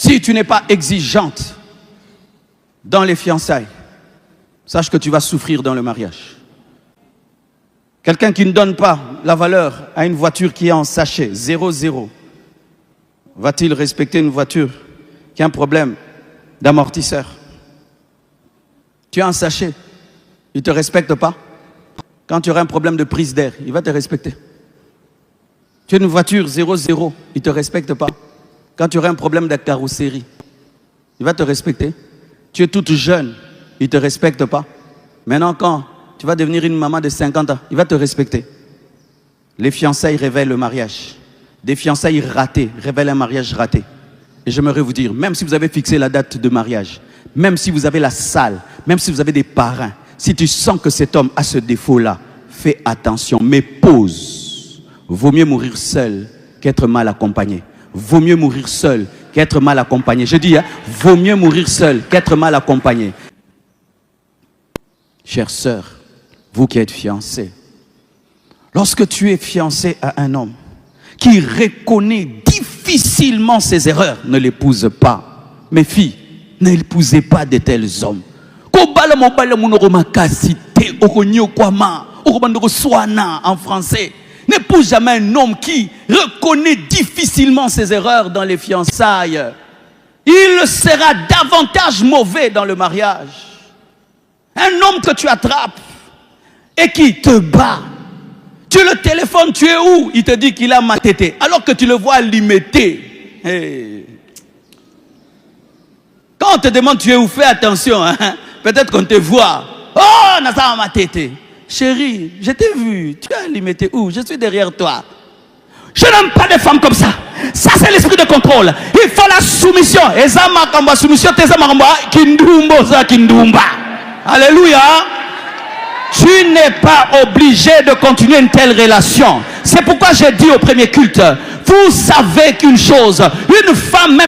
Si tu n'es pas exigeante dans les fiançailles, sache que tu vas souffrir dans le mariage. Quelqu'un qui ne donne pas la valeur à une voiture qui est en sachet, 0,0, va-t-il respecter une voiture qui a un problème d'amortisseur? Tu as un sachet, il ne te respecte pas. Quand tu auras un problème de prise d'air, il va te respecter. Tu as une voiture 0,0, il ne te respecte pas. Quand tu auras un problème de carrosserie, il va te respecter. Tu es toute jeune, il ne te respecte pas. Maintenant, quand tu vas devenir une maman de 50 ans, il va te respecter. Les fiançailles révèlent le mariage. Des fiançailles ratées révèlent un mariage raté. Et j'aimerais vous dire, même si vous avez fixé la date de mariage, même si vous avez la salle, même si vous avez des parrains, si tu sens que cet homme a ce défaut-là, fais attention, mais pause. Vaut mieux mourir seul qu'être mal accompagné. Vaut mieux mourir seul qu'être mal accompagné. Je dis, vaut mieux mourir seul qu'être mal accompagné. Chère sœur, vous qui êtes fiancés, lorsque tu es fiancé à un homme qui reconnaît difficilement ses erreurs, ne l'épouse pas. Mes filles, n'épousez pas de tels hommes. En français, n'épouse jamais un homme qui reconnaît difficilement ses erreurs dans les fiançailles. Il sera davantage mauvais dans le mariage. Un homme que tu attrapes et qui te bat. Tu le téléphones, tu es où? Il te dit qu'il a ma tété. Alors que tu le vois limité. Hey. Quand on te demande tu es où, fais attention. Hein? Peut-être qu'on te voit. Oh, Nazar ma tété. Chérie, je t'ai vu. Tu as limité où? Je suis derrière toi. Je n'aime pas des femmes comme ça. Ça, c'est l'esprit de contrôle. Il faut la soumission. Alléluia. Tu n'es pas obligé de continuer une telle relation. C'est pourquoi j'ai dit au premier culte, vous savez qu'une chose, une femme même